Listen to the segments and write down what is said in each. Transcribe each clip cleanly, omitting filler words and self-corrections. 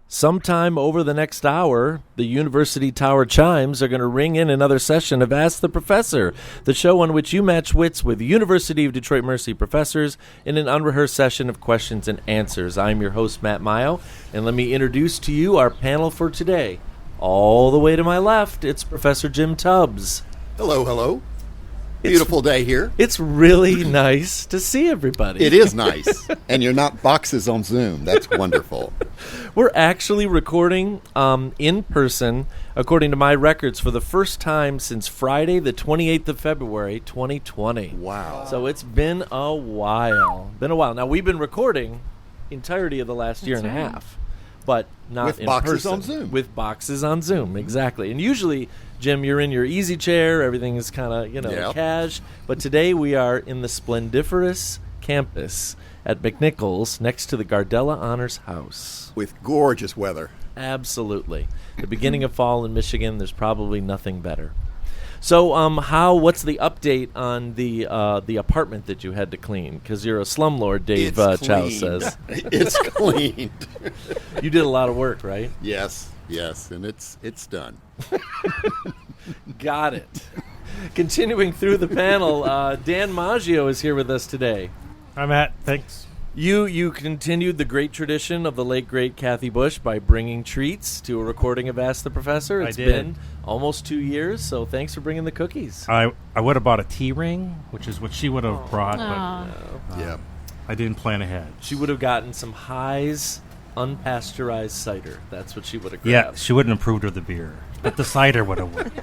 Sometime over the next hour, the University Tower chimes are going to ring in another session of Ask the Professor, the show on which you match wits with University of Detroit Mercy professors in an unrehearsed session of questions and answers. I'm your host, Matt Maggio, and let me introduce to you our panel for today. All the way to my left, it's Professor Jim Tubbs. Hello, hello. Beautiful day here. It's really nice to see everybody. It is nice. And you're not boxes on Zoom. That's wonderful. We're actually recording in person, according to my records, for the first time since Friday, the 28th of February, 2020. Wow. So it's been a while. Now, we've been recording entirety of the last year and a half, but not with in boxes person. on Zoom. With boxes on Zoom, exactly. And usually, Jim, you're in your easy chair. Everything is kind of, cash. But today we are in the splendiferous campus at McNichols next to the Gardella Honors House. With gorgeous weather. Absolutely. The beginning of fall in Michigan, there's probably nothing better. So what's the update on the apartment that you had to clean? Because you're a slumlord, Dave Chow says. It's cleaned. You did a lot of work, right? Yes, and it's done. Got it. Continuing through the panel, Dan Maggio is here with us today. Hi, Matt. Thanks. You continued the great tradition of the late, great Kathy Bush by bringing treats to a recording of Ask the Professor. It's been almost 2 years, so thanks for bringing the cookies. I would have bought a tea ring, which is what she would have brought, but Yeah. I didn't plan ahead. She would have gotten some High's unpasteurized cider. That's what she would have grabbed. Yeah, she wouldn't have approved of the beer, but the cider would have worked.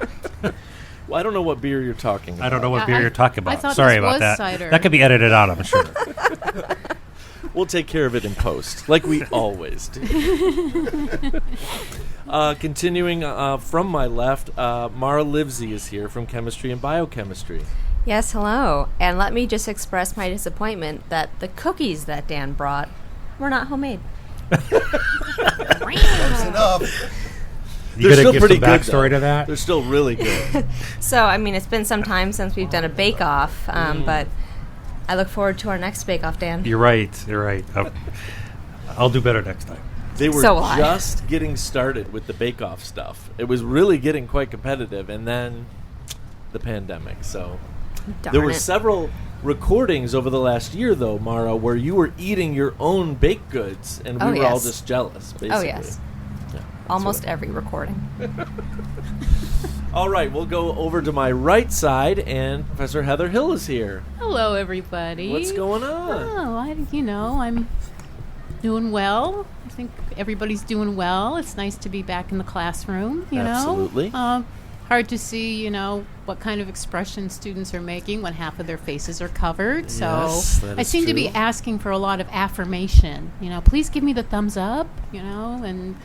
Well, I don't know what beer you're talking about. I don't know what beer you're talking about. I thought Sorry this about was that. cider. That could be edited out, I'm sure. We'll take care of it in post, like we always do. Continuing from my left, Mara Livezey is here from Chemistry and Biochemistry. Yes, hello. And let me just express my disappointment that the cookies that Dan brought were not homemade. Close enough. You They're gotta still give pretty some good, backstory though. to that? They're still really good. So, I mean, it's been some time since we've done a bake-off, but I look forward to our next bake-off, Dan. You're right. I'll do better next time. They were So will I. just getting started with the bake-off stuff. It was really getting quite competitive, and then the pandemic. So Darn there were it. several recordings over the last year, though, Mara, where you were eating your own baked goods, and we Oh, were all yes. just jealous, basically. Oh, yes. Yeah, that's Almost what- every recording. All right, we'll go over to my right side, and Professor Heather Hill is here. Hello, everybody. What's going on? Oh, I'm doing well. I think everybody's doing well. It's nice to be back in the classroom, Absolutely. know. Hard to see, what kind of expression students are making when half of their faces are covered. So Yes, that I is seem to be true. asking for a lot of affirmation. Please give me the thumbs up, and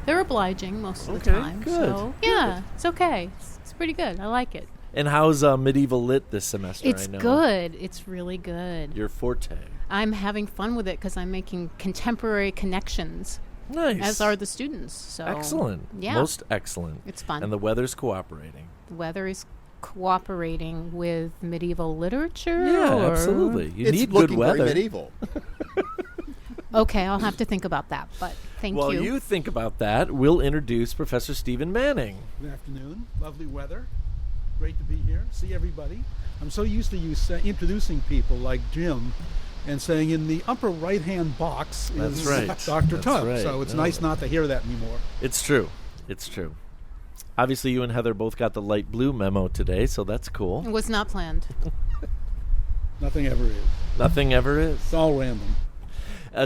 they're obliging most of the Okay, time. good, So, yeah, it's okay. It's pretty good. I like it. And how's medieval lit this semester? It's I know good. It's really good. Your forte. I'm having fun with it because I'm making contemporary connections, Nice. as are the students. So Excellent. Yeah, Most excellent. it's fun. And the weather's cooperating. The weather is cooperating with medieval literature. Yeah, or- absolutely. You It's need looking good weather. very medieval. Okay, I'll have to think about that. But thank While you. you think about that, we'll introduce Professor Stephen Manning. Good afternoon. Lovely weather. Great to be here. See everybody. I'm so used to you introducing people like Jim and saying in the upper right-hand box That's is right. Dr. That's Tubbs. right. So it's No. nice not to hear that anymore. It's true. It's true. Obviously, you and Heather both got the light blue memo today, so that's cool. It was not planned. Nothing ever is. Nothing ever is. It's all random.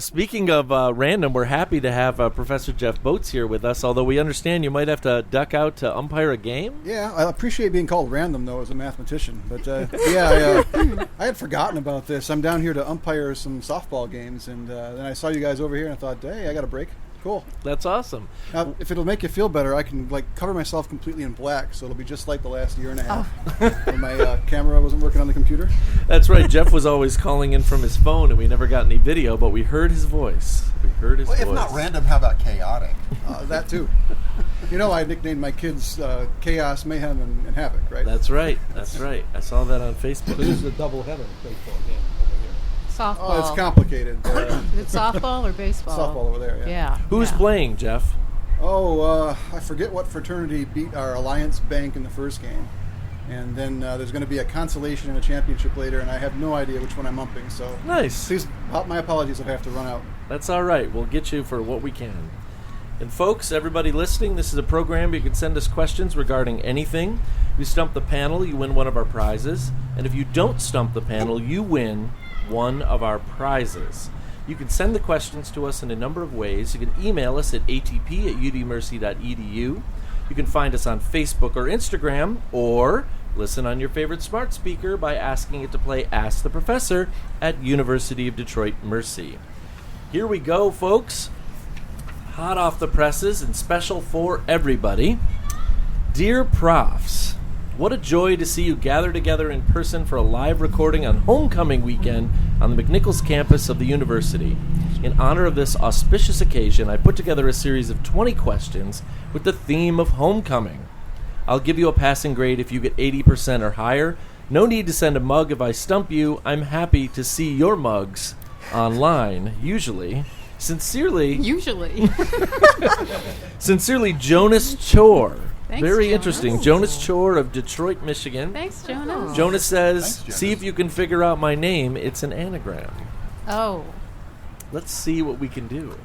Speaking of random, we're happy to have Professor Jeff Boats here with us, although we understand you might have to duck out to umpire a game. Yeah, I appreciate being called random, though, as a mathematician. But, I had forgotten about this. I'm down here to umpire some softball games, and then I saw you guys over here, and I thought, hey, I got a break. Cool. That's awesome. Now, if it'll make you feel better, I can, cover myself completely in black, so it'll be just like the last year and a half. When my camera wasn't working on the computer. That's right. Jeff was always calling in from his phone, and we never got any video, but we heard his voice. We heard his Well, voice. if not random, how about chaotic? That, too. I nicknamed my kids Chaos, Mayhem, and Havoc, right? That's right. That's right. I saw that on Facebook. So this is a double-header baseball game over here. Softball. Oh, it's complicated. Is it softball or baseball? Softball over there, yeah. Yeah. Who's yeah. playing, Jeff? I forget what fraternity beat our Alliance Bank in the first game. And then there's going to be a consolation and a championship later, and I have no idea which one I'm umping. So Nice. please, my apologies if I have to run out. That's all right. We'll get you for what we can. And folks, everybody listening, this is a program you can send us questions regarding anything. If you stump the panel, you win one of our prizes. And if you don't stump the panel, you win one of our prizes. You can send the questions to us in a number of ways. You can email us at atp@udmercy.edu. You can find us on Facebook or Instagram, or listen on your favorite smart speaker by asking it to play Ask the Professor at University of Detroit Mercy. Here we go, folks. Hot off the presses and special for everybody. Dear Profs, what a joy to see you gather together in person for a live recording on homecoming weekend on the McNichols campus of the university. In honor of this auspicious occasion, I put together a series of 20 questions with the theme of homecoming. I'll give you a passing grade if you get 80% or higher. No need to send a mug if I stump you. I'm happy to see your mugs online, usually. Sincerely, Jonas Chor. Thanks, Very Jonas. interesting. Jonas Chor of Detroit, Michigan. Thanks, Jonas. Jonas says, Thanks, see if you can figure out my name. It's an anagram. Oh. Let's see what we can do.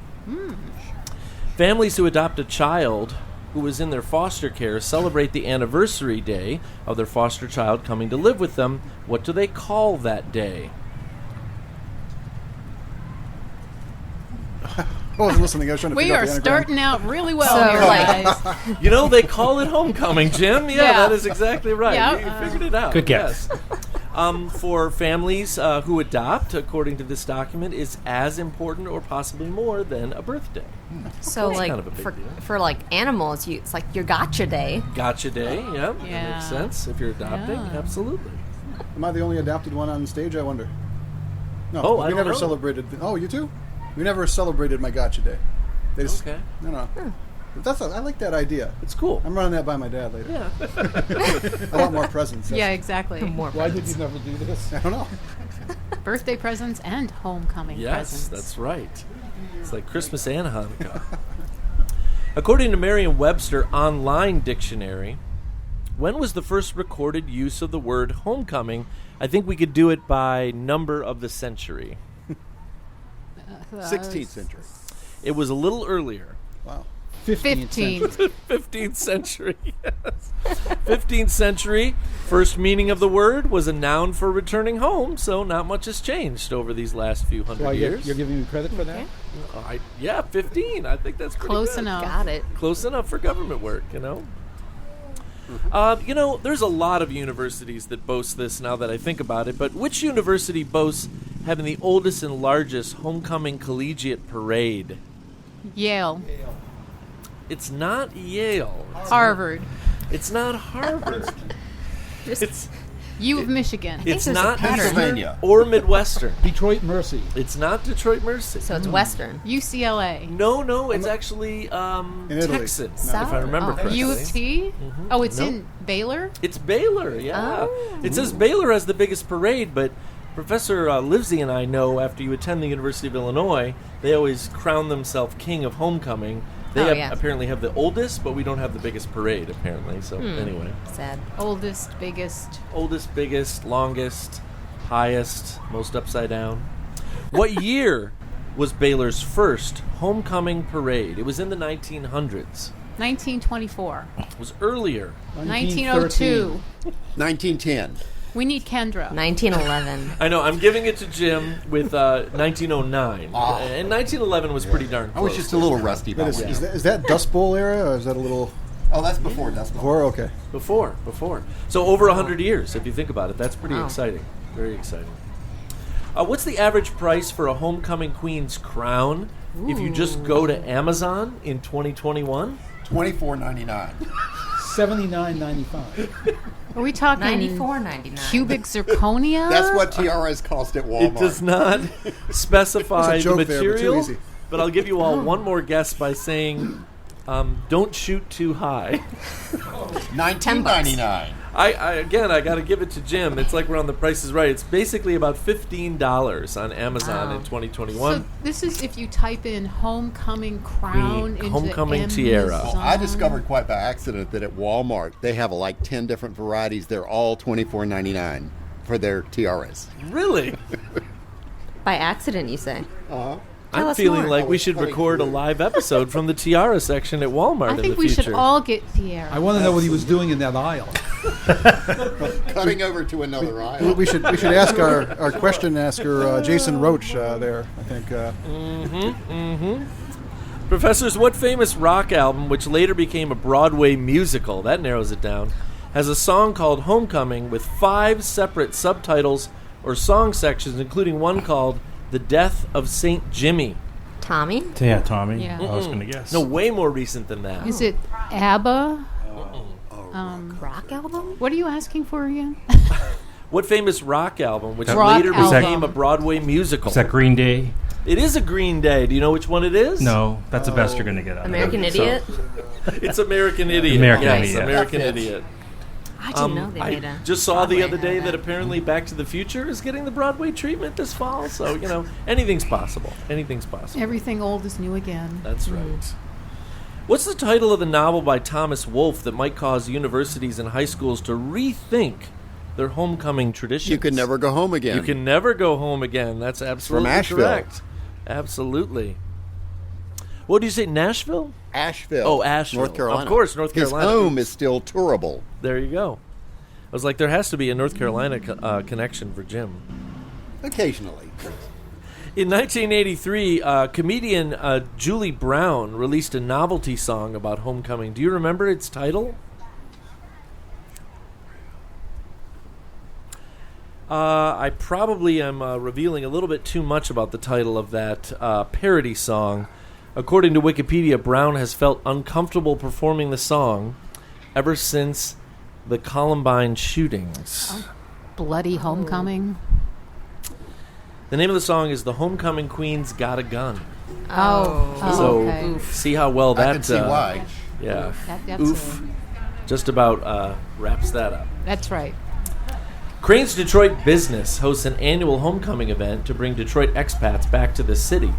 Families who adopt a child who was in their foster care celebrate the anniversary day of their foster child coming to live with them. What do they call that day? I wasn't listening. I was trying to We figure out are the anagram. starting out really well So, here, like- guys. You know, they call it homecoming, Jim. Yeah, Yeah. that is exactly right. Yeah. You figured it out. Good guess. Yes. For families who adopt, according to this document, is as important or possibly more than a birthday. So, That's like, kind of a big deal. for like animals, it's like your gotcha day. Gotcha day, yeah. That Yeah. makes sense. If you're adopting, Yeah. absolutely. Am I the only adopted one on stage, I wonder? No, Oh, I we don't never know. celebrated. Oh, you too? We never celebrated my gotcha day. They just, Okay. No. I like that idea. It's cool. I'm running that by my dad later. Yeah. I want more presents. Yeah, exactly. Why did you never do this? I don't know. Birthday presents and homecoming Yes, presents. that's right. It's like Christmas and Hanukkah. According to Merriam-Webster Online Dictionary, when was the first recorded use of the word homecoming? I think we could do it by number of the century. 16th century. It was a little earlier. Wow. 15. 15th century, yes. 15th century, first meaning of the word was a noun for returning home, so not much has changed over these last few hundred years. You're giving me credit for that? 15. I think that's pretty Close good. enough. Got it. Close enough for government work, you know? There's a lot of universities that boast this now that I think about it, but which university boasts having the oldest and largest homecoming collegiate parade? Yale. It's not Yale. Harvard. It's not Harvard. It's U of Michigan. it's there's a not pattern. Pennsylvania. or Midwestern. Detroit Mercy. It's not Detroit Mercy. So it's Western. UCLA. No, it's actually In Italy. Texas, South? if I remember Oh. correctly. U of T? Oh, it's Nope. in Baylor? It's Baylor, yeah. Oh. It says Baylor has the biggest parade, but Professor Livezey and I know after you attend the University of Illinois, they always crown themselves king of homecoming. They apparently have the oldest, but we don't have the biggest parade, apparently. So anyway, Sad. Oldest, biggest. oldest, biggest, longest, highest, most upside down. What year was Baylor's first homecoming parade? It was in the 1900s. 1924. It was earlier. 1902. 1910. We need Kendra. 1911. I know, I'm giving it to Jim with 1909. And 1911 was pretty darn I close. was just a little rusty about Is that. is that Dust Bowl era, or is that a little Oh, that's before Dust Bowl. before? Okay. Before. So over 100 years, if you think about it. That's pretty Wow. exciting. Very exciting. What's the average price for a homecoming queen's crown if you just go to Amazon in 2021? $24.99. $79.95. Are we talking 94.99. cubic zirconia? That's what tiaras cost at Walmart. It does not specify It's the a joke there, but too material, easy. but I'll give you all one more guess by saying don't shoot too high. $19.99. I got to give it to Jim. It's like we're on The Price is Right. It's basically about $15 on Amazon in 2021. So this is if you type in homecoming crown into Homecoming tiara. Amazon. I discovered quite by accident that at Walmart they have like 10 different varieties. They're all $24.99 for their tiaras. Really? By accident, you say? Uh-huh. Tell I'm us feeling more. like we should record a live episode from the tiara section at Walmart I in think the we future. should all get tiaras. I want to know what he was doing in that aisle. Cutting over to another aisle. We should ask our question asker, Jason Roach, there, I think. Professors, what famous rock album, which later became a Broadway musical, that narrows it down, has a song called Homecoming with 5 separate subtitles or song sections, including one called The Death of St. Jimmy? Tommy? Yeah, Tommy. Yeah. I was going to guess. No, way more recent than that. Is it ABBA? Rock album? What are you asking for again? What famous rock album, which Rock later album. became a Broadway musical? Is that Green Day? It is a Green Day. Do you know which one it is? No, that's the best you're going to get out of American it. Idiot? It's American Idiot. American yes, Idiot. American Idiot. I didn't know they made I a just saw the Broadway other day of that apparently Back to the Future is getting the Broadway treatment this fall. So, anything's possible. Anything's possible. Everything old is new again. That's right. What's the title of the novel by Thomas Wolfe that might cause universities and high schools to rethink their homecoming traditions? You can never go home again. You can never go home again. That's absolutely Asheville. correct. Absolutely. What do you say, Nashville? Asheville. Oh, Asheville. North Carolina. Of course, North Carolina. His home is still tourable. There you go. I was like, there has to be a North Carolina connection for Jim. Occasionally. In 1983, comedian Julie Brown released a novelty song about homecoming. Do you remember its title? I probably am revealing a little bit too much about the title of that parody song. According to Wikipedia, Brown has felt uncomfortable performing the song ever since the Columbine shootings. Bloody homecoming. The name of the song is The Homecoming Queen's Got a Gun. Oh, okay. So see how well that... I can see why. Yeah. That's Oof. Just about wraps that up. That's right. Crane's Detroit Business hosts an annual homecoming event to bring Detroit expats back to the city.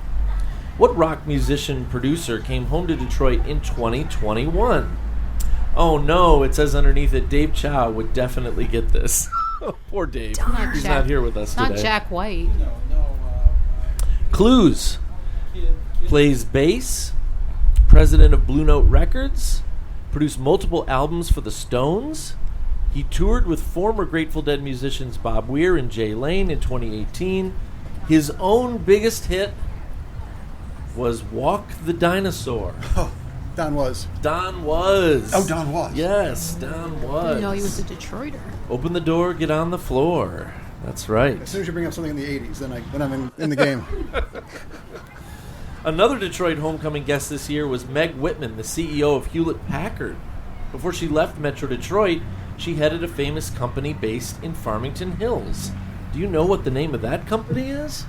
What rock musician producer came home to Detroit in 2021? Oh no, it says underneath it, Dave Chow would definitely get this. Poor Dave. He's not here with us Not today. Jack White. Clues. Plays bass. President of Blue Note Records. Produced multiple albums for the Stones. He toured with former Grateful Dead musicians Bob Weir and Jay Lane in 2018. His own biggest hit was Walk the Dinosaur. Don Was. Don Was. Oh, Don Was. Yes, Don Was. I didn't know he was a Detroiter. Open the door, get on the floor. That's right. As soon as you bring up something in the 80s, then I'm in the game. Another Detroit homecoming guest this year was Meg Whitman, the CEO of Hewlett-Packard. Before she left Metro Detroit, she headed a famous company based in Farmington Hills. Do you know what the name of that company is?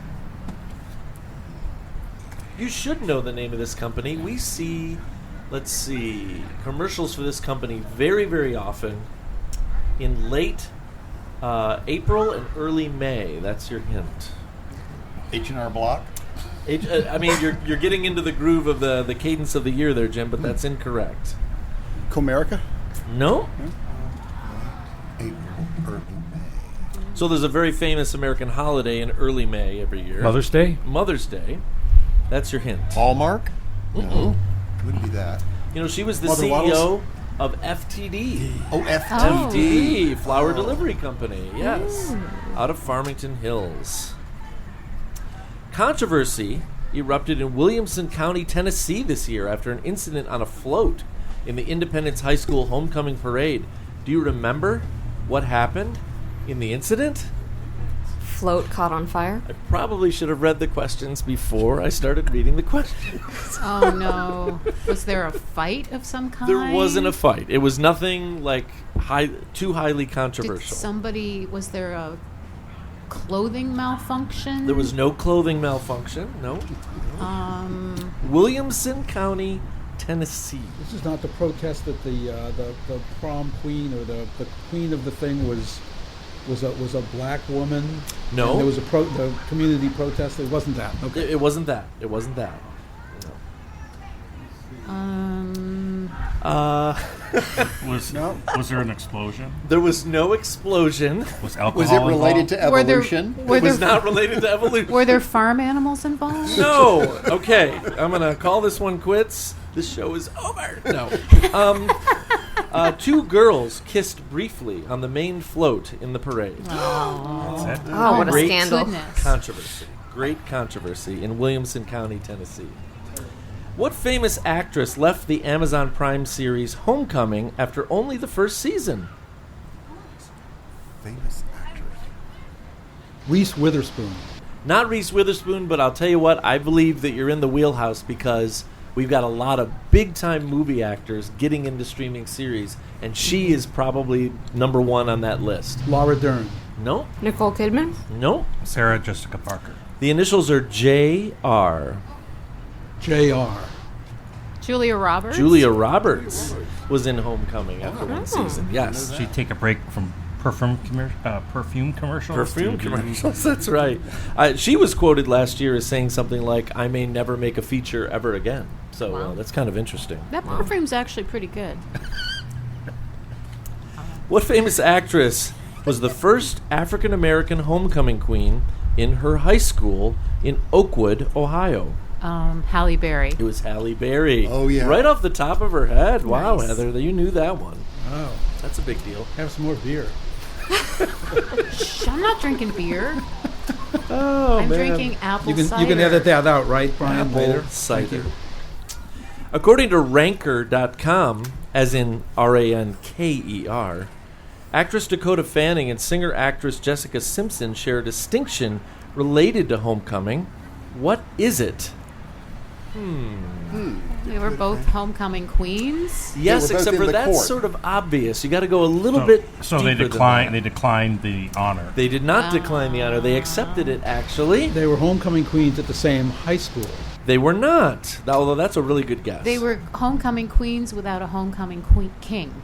You should know the name of this company. We see, commercials for this company very, very often in late April and early May. That's your hint. H&R Block. I mean, you're getting into the groove of the cadence of the year there, Jim, but that's incorrect. Comerica? No? April, early May. So there's a very famous American holiday in early May every year. Mother's Day? Mother's Day. That's your hint. Hallmark? No. Wouldn't be that. You know, she was the Mother CEO Waddles? of FTD. Oh, FT. Oh. FTD, Flower Delivery Company, yes. Out of Farmington Hills. Controversy erupted in Williamson County, Tennessee this year after an incident on a float in the Independence High School homecoming parade. Do you remember what happened in the incident? Float caught on fire. I probably should have read the questions before I started reading the questions. Oh no! Was there a fight of some kind? There wasn't a fight. It was nothing like too highly controversial. Was there a clothing malfunction? There was no clothing malfunction. No. Williamson County Tennessee. This is not the protest that the prom queen or the queen of the thing was a black woman. No. And there was the community protest. It wasn't that. Okay. It wasn't that. It wasn't that. Was there an explosion? There was no explosion. Was alcohol Was it related to Were there- evolution? Were It was there, not related to evolution. were there farm animals involved? No. Okay. I'm gonna call this one quits. This show is over. No. Two girls kissed briefly on the main float in the parade. That's it? Oh, what a Great scandal. Goodness. Controversy. Great controversy in Williamson County, Tennessee. What famous actress left the Amazon Prime series Homecoming after only the first season? Famous actress. Reese Witherspoon. Not Reese Witherspoon, but I'll tell you what, I believe that you're in the wheelhouse because we've got a lot of big-time movie actors getting into streaming series, and she is probably number one on that list. Laura Dern. No, Nicole Kidman? no. Sarah Jessica Parker. The initials are J.R. J.R. Julia Roberts? Julia Roberts was in Homecoming after one season. Yes. She'd take a break from perfume commercials. Perfume to do- commercials, that's right. She was quoted last year as saying something like, I may never make a feature ever again. So Wow. that's kind of interesting. That perfume's actually pretty good. What famous actress was the first African-American homecoming queen in her high school in Oakwood, Ohio? Halle Berry. It was Halle Berry. Oh, yeah. Right off the top of her head. Wow, Nice. Heather, you knew that one. Oh, That's a big deal. have some more beer. Shh, I'm not drinking beer. Oh, I'm man. drinking apple You cider. can edit that out, right, Brian? Apple later. cider. Thank you. According to Ranker.com, as in Ranker, actress Dakota Fanning and singer-actress Jessica Simpson share a distinction related to Homecoming. What is it? They were both homecoming queens. Yes, both except in for the that's court. sort of obvious. You got to go a little bit So they deeper than declined. that. They declined the honor. They did not decline the honor. They accepted it, actually. They were homecoming queens at the same high school. They were not, although that's a really good guess. They were homecoming queens without a homecoming king.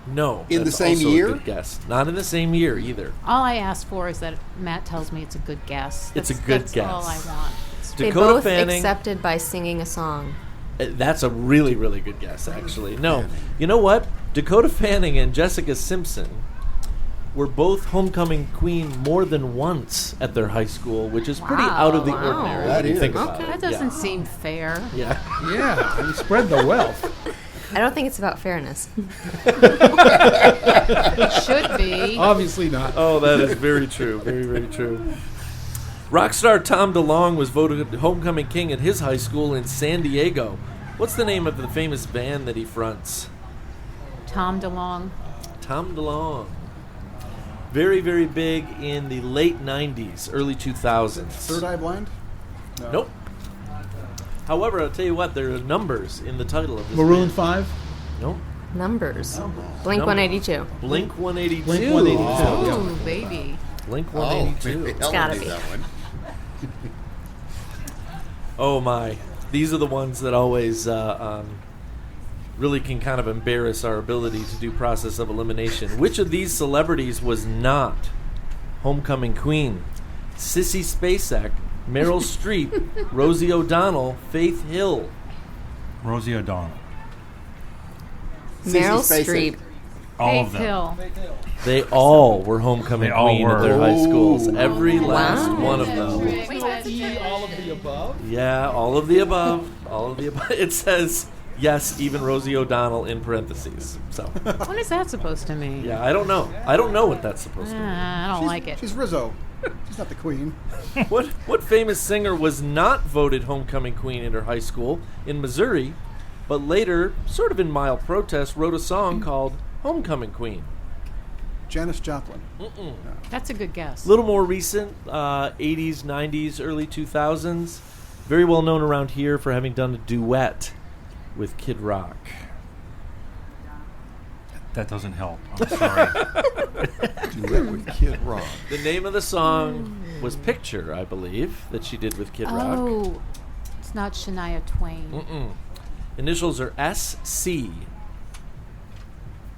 No. In the that's same also year? A good guess. Not in the same year either. All I ask for is that Matt tells me it's a good guess. It's a good that's guess. all I want. They Dakota both Fanning. accepted by singing a song. That's a really, really good guess, actually. No. You know what? Dakota Fanning and Jessica Simpson were both homecoming queen more than once at their high school, which is pretty out of the Wow. ordinary That when you is. think about Okay. it. That doesn't seem fair. Yeah. Yeah, you spread the wealth. I don't think it's about fairness. It should be. Obviously not. Oh, that is very true. Very, very true. Rock star Tom DeLonge was voted homecoming king at his high school in San Diego. What's the name of the famous band that he fronts? Tom DeLonge. Tom DeLonge. Very, very big in the late 90s, early 2000s. Third Eye Blind? No. Nope. However, I'll tell you what, there are numbers in the title of this Maroon band. 5? Nope. Numbers. Blink 182. Blink 182. Blink 182. Oh, Yeah. baby. Blink Oh, 182. maybe Ellen gotta knew be. that one. Oh my. These are the ones that always really can kind of embarrass our ability to do process of elimination. Which of these celebrities was not homecoming queen? Sissy Spacek, Meryl Streep, Rosie O'Donnell, Faith Hill. Rosie O'Donnell. Meryl Sissy Spacek. Streep. All of Faith them. Hill. They all were homecoming They all queen at were. their high schools. Ooh. Every last Wow. one of them. All of the above? Yeah, all of the above. All of the above. It says, yes, even Rosie O'Donnell in parentheses. So, What is that supposed to mean? yeah, I don't know. I don't know what that's supposed to mean. I don't like it. She's Rizzo. She's not the queen. What famous singer was not voted homecoming queen in her high school in Missouri, but later, sort of in mild protest, wrote a song called Homecoming Queen? Janis Joplin. That's a good guess. A little more recent, 80s, 90s, early 2000s. Very well known around here for having done a duet with Kid Rock. That doesn't help. I'm sorry. Duet with Kid Rock. The name of the song was Picture, I believe, that she did with Kid Rock. Oh, it's not Shania Twain. Initials are SC.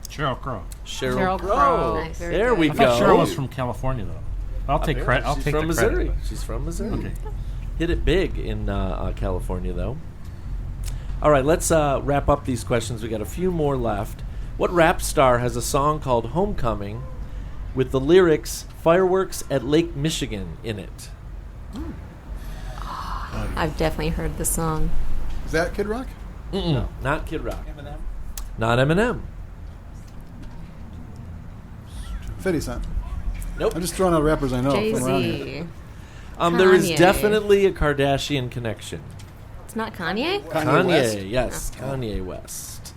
Sheryl Crow. Sheryl Crow. Crow. Nice. Very There good. we I go. thought Cheryl was from California, though. I'll take credit. I'll She's take from the Missouri. credit. She's from Missouri. Okay. Hit it big in California, though. All right, let's wrap up these questions. We got a few more left. What rap star has a song called Homecoming with the lyrics "Fireworks at Lake Michigan" in it? I've definitely heard the song. Is that Kid Rock? No, not Kid Rock. Not Eminem. 50 Cent. Nope. I'm just throwing out rappers I know Jay from around here. Z. There is Kanye. definitely a Kardashian connection. It's not Kanye. Kanye, West? yes, Kanye West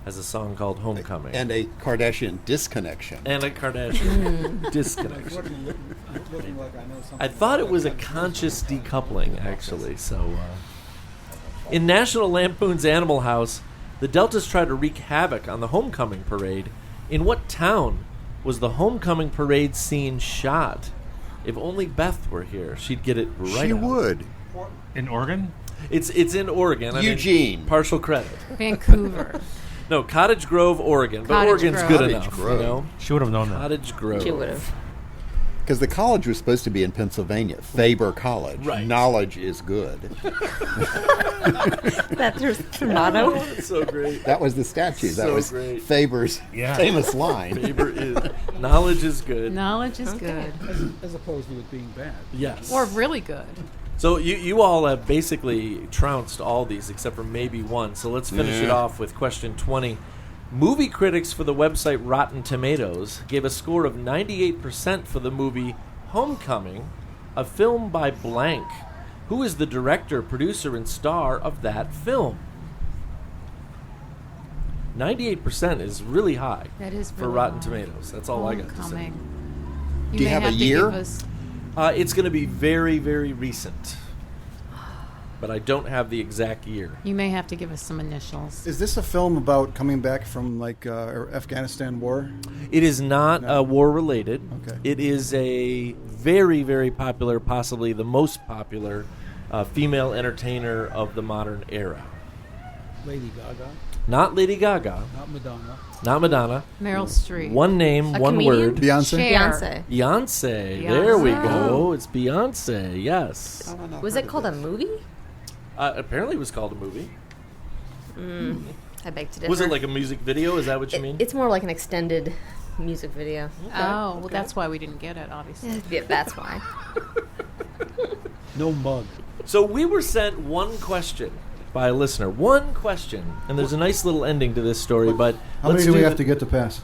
has a song called Homecoming. And a Kardashian disconnection. And a Kardashian disconnection. I thought it was a conscious decoupling, actually. So, in National Lampoon's Animal House, the Deltas try to wreak havoc on the homecoming parade. In what town was the homecoming parade scene shot? If only Beth were here, she'd get it right. She out. would. In Oregon? It's in Oregon. Eugene. Partial credit. Vancouver. No, Cottage Grove, Oregon. But Cottage Oregon's Grove. good Cottage enough. Grove. You know? She would have known that. Cottage Grove. She would have. Because the college was supposed to be in Pennsylvania, Faber College. Right. Knowledge is good. That's her motto. That's so great. That was the statue. That So was great. Faber's Yeah. famous line. Faber is knowledge is good. Knowledge is Okay. good. As opposed to it being bad. Yes. Or really good. So you all have basically trounced all these except for maybe one. So let's finish it off with question 20. Movie critics for the website Rotten Tomatoes gave a score of 98% for the movie Homecoming, a film by blank. Who is the director, producer, and star of that film? 98% is really high That is for really Rotten high. Tomatoes. That's all I got to say. Homecoming. Do you may have a to year? give us- It's going to be very, very recent. But I don't have the exact year. You may have to give us some initials. Is this a film about coming back from like Afghanistan war? It is not war related. Okay. It is a very, very popular, possibly the most popular female entertainer of the modern era. Lady Gaga, Not Lady Gaga, not Madonna. not Madonna. Meryl Streep. One name, A one comedian? word. Beyonce? Beyonce. Beyonce. There we Beyonce. go. It's Beyonce. Yes. Was it called a movie? Apparently, it was called a movie. I beg to differ. Was it like a music video? Is that what you mean? It's more like an extended music video. Oh, well, that's why we didn't get it, obviously. Yeah, that's why. No mug. So we were sent one question by a listener. One question. And there's a nice little ending to this story, but How many do we have to get to pass?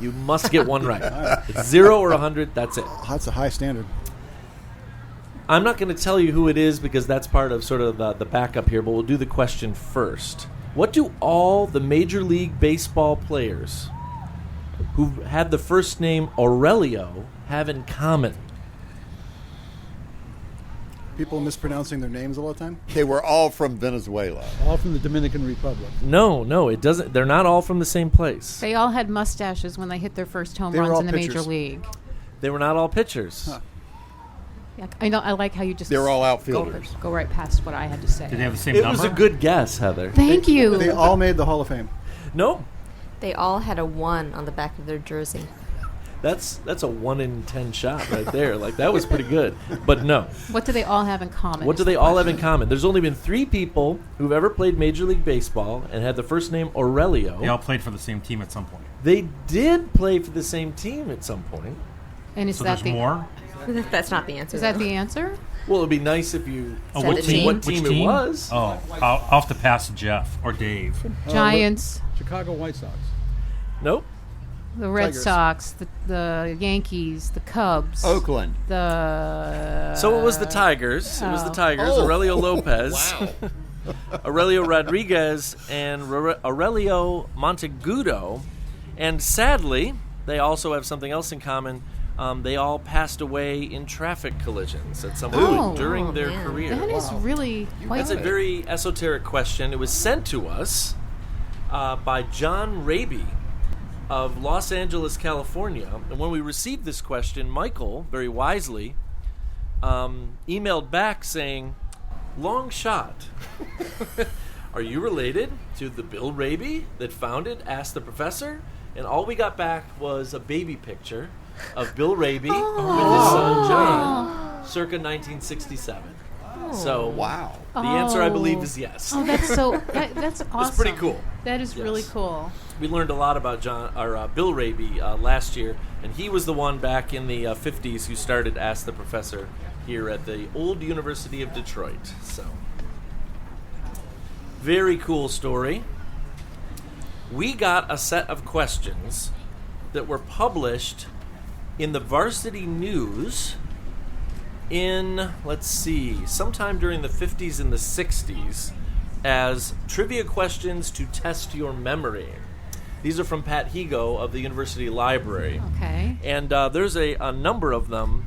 You must get one right. It's 0 or 100, that's it. Oh, that's a high standard. I'm not going to tell you who it is because that's part of sort of the backup here, but we'll do the question first. What do all the Major League Baseball players who had the first name Aurelio have in common? People mispronouncing their names all the time? They were all from Venezuela. All from the Dominican Republic. No, it doesn't. They're not all from the same place. They all had mustaches when they hit their first home They were runs all in the pitchers. major league. They were not all pitchers. Huh. Yeah, I know. I like how you just They were all go, outfielders. go right past what I had to say. Did they have the same It number? was a good guess, Heather. Thank you. They all made the Hall of Fame. No, They all had a 1 on the back of their jersey. that's a 1 in 10 shot right there. Like that was pretty good. But no. What do they all have in common? What is do they the all have in question. common? There's only been 3 people who've ever played Major League Baseball and had the first name Aurelio. They all played for the same team at some point. They did play for the same team at some point. And is So that there's more? That's not the answer. Is that though. the answer? Well, it'd be nice if you Oh, Said what the team? team. what Which team team it was. Oh, I'll have to pass to Jeff or Dave. Giants, Chicago White Sox. Nope. the Red Tigers. Sox, the Yankees, the Cubs, Oakland. the. So it was the Tigers. It was the oh. Tigers. Oh. Aurelio Lopez, Aurelio Rodriguez, and Aurelio Monteagudo. And sadly, they also have something else in common. They all passed away in traffic collisions at some point Oh. during Oh, their man. career. That is really quite. That's a very esoteric question. It was sent to us by John Raby of Los Angeles, California. And when we received this question, Michael, very wisely, emailed back saying, long shot. Are you related to the Bill Raby that founded Ask the Professor? And all we got back was a baby picture of Bill Raby with his son John, circa 1967. So Wow. the answer, I believe, is yes. Oh, that's that's awesome. It's pretty cool. That is really Yes. cool. We learned a lot about Bill Raby last year, and he was the one back in the 50s who started Ask the Professor here at the old University of Detroit. So, very cool story. We got a set of questions that were published in the Varsity News in, let's see, sometime during the 50s and the 60s as trivia questions to test your memory. These are from Pat Higo of the University Library. Okay. And there's a number of them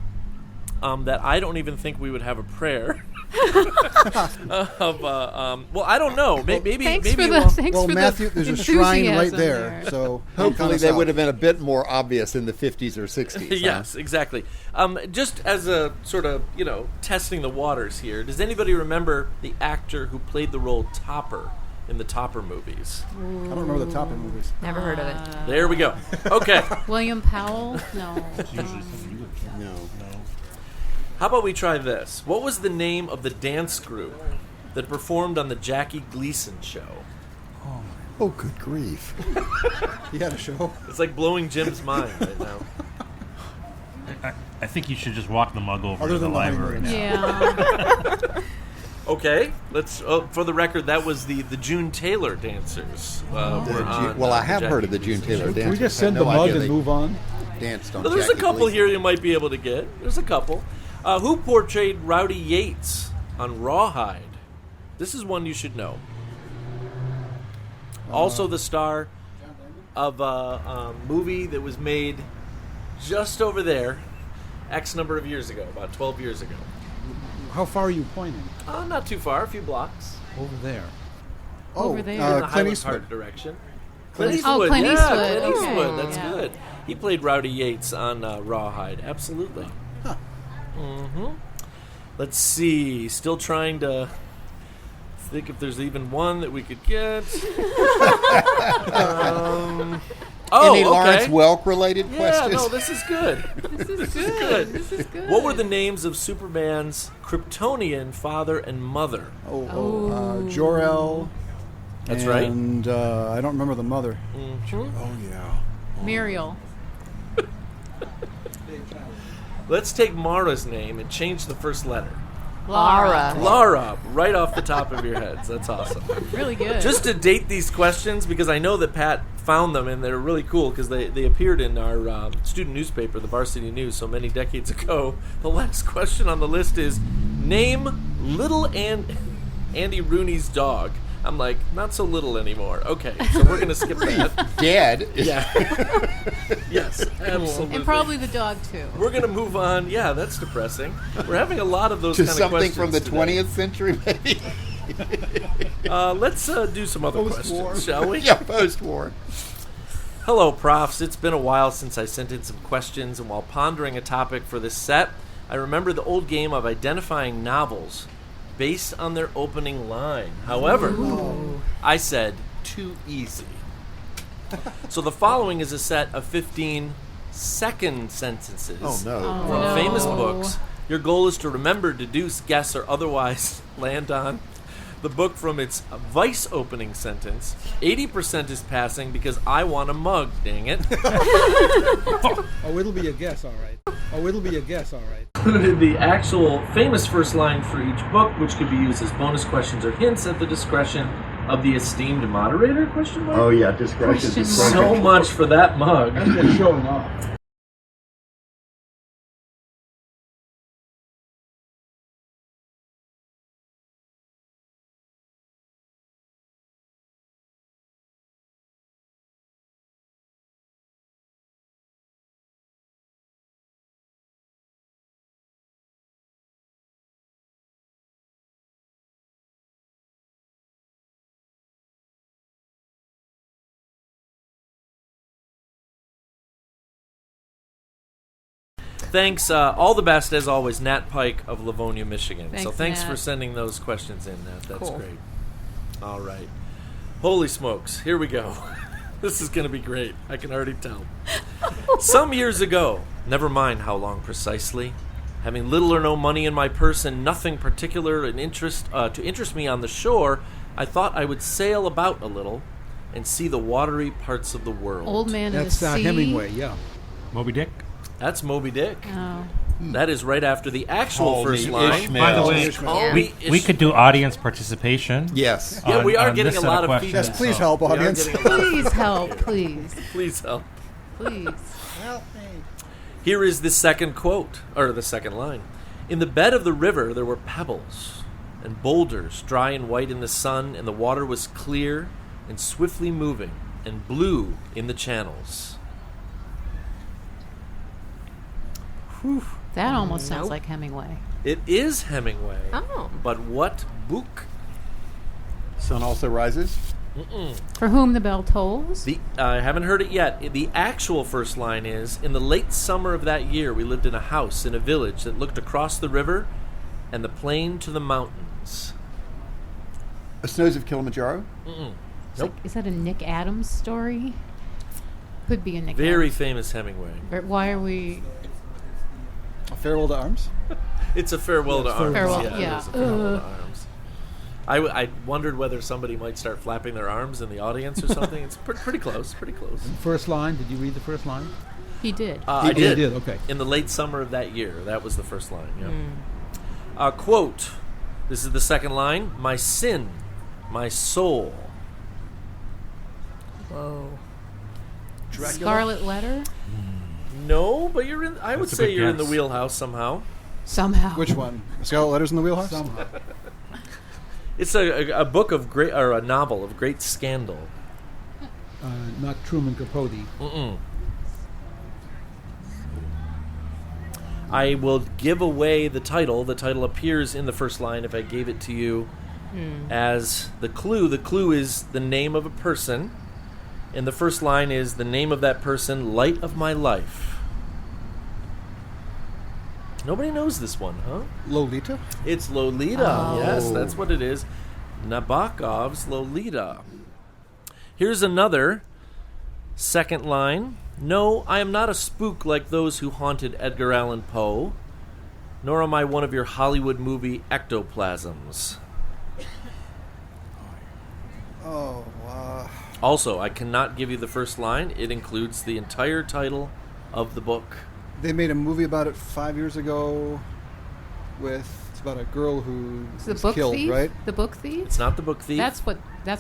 that I don't even think we would have a prayer. Well, I don't know. Maybe Thanks maybe for we'll- the thanks Well, for Matthew, the there's a shrine right enthusiasm there. So Hopefully they would have been a bit more obvious in the 50s or 60s. huh? Yes, exactly. Just as a sort of, testing the waters here, does anybody remember the actor who played the role Topper in the Topper movies? I don't remember the Topper movies. Never heard of it. There we go. Okay. William Powell? No. No. How about we try this? What was the name of the dance group that performed on the Jackie Gleason show? Oh, good grief. He had a show. It's like blowing Jim's mind right now. I think you should just walk the mug over Other to the than the library now. Yeah. Okay, let's. For the record, that was the June Taylor dancers. Were on, Well, I have the heard of the Jackie June Gleason Taylor show. Can we dancers. just I had send the no mug idea and they move on? Danced on Well, there's Jackie a couple Gleason. here you might be able to get. There's a couple. Who portrayed Rowdy Yates on Rawhide? This is one you should know. Also the star of a movie that was made just over there X number of years ago, about 12 years ago. How far are you pointing? Not too far, a few blocks. Over there. Over there. In Uh, the Clint Highland Eastwood. Park direction. Clint Clint Eastwood. Eastwood. Oh, Clint yeah, Eastwood. Clint Okay, Eastwood. That's yeah. good. He played Rowdy Yates on Rawhide. Absolutely. Let's see. Still trying to think if there's even one that we could get. Any okay. Lawrence Welk related Yeah, questions? no, this is good. This is good. good. This is good. What were the names of Superman's Kryptonian father and mother? Jor-El. That's right. And I don't remember the mother. Oh, yeah. Muriel. Let's take Mara's name and change the first letter. Laura. Lara, right off the top of your heads. That's awesome. Really good. Just to date these questions, because I know that Pat found them, and they're really cool because they appeared in our student newspaper, the Varsity News, so many decades ago. The last question on the list is, name little Andy Rooney's dog. I'm like, not so little anymore. Okay, so we're going to skip that. Dead? Yeah. Yes, absolutely. and probably the dog, too. We're going to move on. Yeah, that's depressing. We're having a lot of those To kind of something questions from the today. 20th century, maybe? Let's do some other questions, shall we? Yeah, post-war. Hello, profs. It's been a while since I sent in some questions, and while pondering a topic for this set, I remember the old game of identifying novels based on their opening line. However, I said, too easy. So the following is a set of 15 second sentences Oh, no. from no. famous books. Your goal is to remember, deduce, guess, or otherwise land on the book from its Vice opening sentence. 80% is passing because I want a mug, dang it. Oh, it'll be a guess, all right. Included the actual famous first line for each book, which could be used as bonus questions or hints at the discretion of the esteemed moderator? Question mark? Oh, yeah, discretion. Question So much for that mug. Just showing off. Thanks. All the best, as always, Nat Pike of Livonia, Michigan. So Thanks, thanks Nat. for sending those questions in, Nat. That's Cool. great. All right. Holy smokes. Here we go. This is going to be great. I can already tell. Some years ago, never mind how long precisely, having little or no money in my purse and nothing particular to interest me on the shore, I thought I would sail about a little and see the watery parts of the world. Old Man in the That's Sea. Hemingway, yeah. Moby Dick. That's Moby Dick. Oh. That is right after the actual Call first me line. Ishmael. By the way, Yeah. we could do audience participation. Yes. Yeah, we are on getting this a set lot of questions, feedback. Yes, please so- help, We are audience. getting a lot of- Please help, please. Please help. Please. Here is the second quote, or the second line. In the bed of the river there were pebbles and boulders, dry and white in the sun, and the water was clear and swiftly moving and blue in the channels. That almost sounds Nope. like Hemingway. It is Hemingway. Oh. But what book? Sun also rises. For whom the bell tolls. I haven't heard it yet. The actual first line is, in the late summer of that year, we lived in a house in a village that looked across the river and the plain to the mountains. The Snows of Kilimanjaro. Nope. Is that a Nick Adams story? Could be a Nick Very Adams. famous Hemingway. Why are we... A Farewell to Arms. It's a farewell to arms. Farewell, Yeah, yeah. It is a farewell to arms. I wondered whether somebody might start flapping their arms in the audience or something. It's pretty close. Pretty close. First line, did you read the first line? He did. I He did. did, okay. In the late summer of that year. That was the first line. Yeah. Quote. This is the second line. My sin, my soul. Whoa. Scarlet Letter? No, but you're in. I would That's a say good you're in the guess. wheelhouse somehow. Somehow. Which one? Scarlet Letters in the Wheelhouse? Somehow. It's a book of great, or a novel of great scandal. Not Truman Capote. I will give away the title. The title appears in the first line if I gave it to you as the clue. The clue is the name of a person, and the first line is the name of that person, Light of My Life. Nobody knows this one, huh? Lolita? It's Lolita. Oh. Yes, that's what it is. Nabokov's Lolita. Here's another second line. No, I am not a spook like those who haunted Edgar Allan Poe, nor am I one of your Hollywood movie ectoplasms. Oh, Also, I cannot give you the first line. It includes the entire title of the book. they made a movie about it 5 years ago it's about a girl who It's the was book killed, thief? right? The book thief? It's not the book thief. That's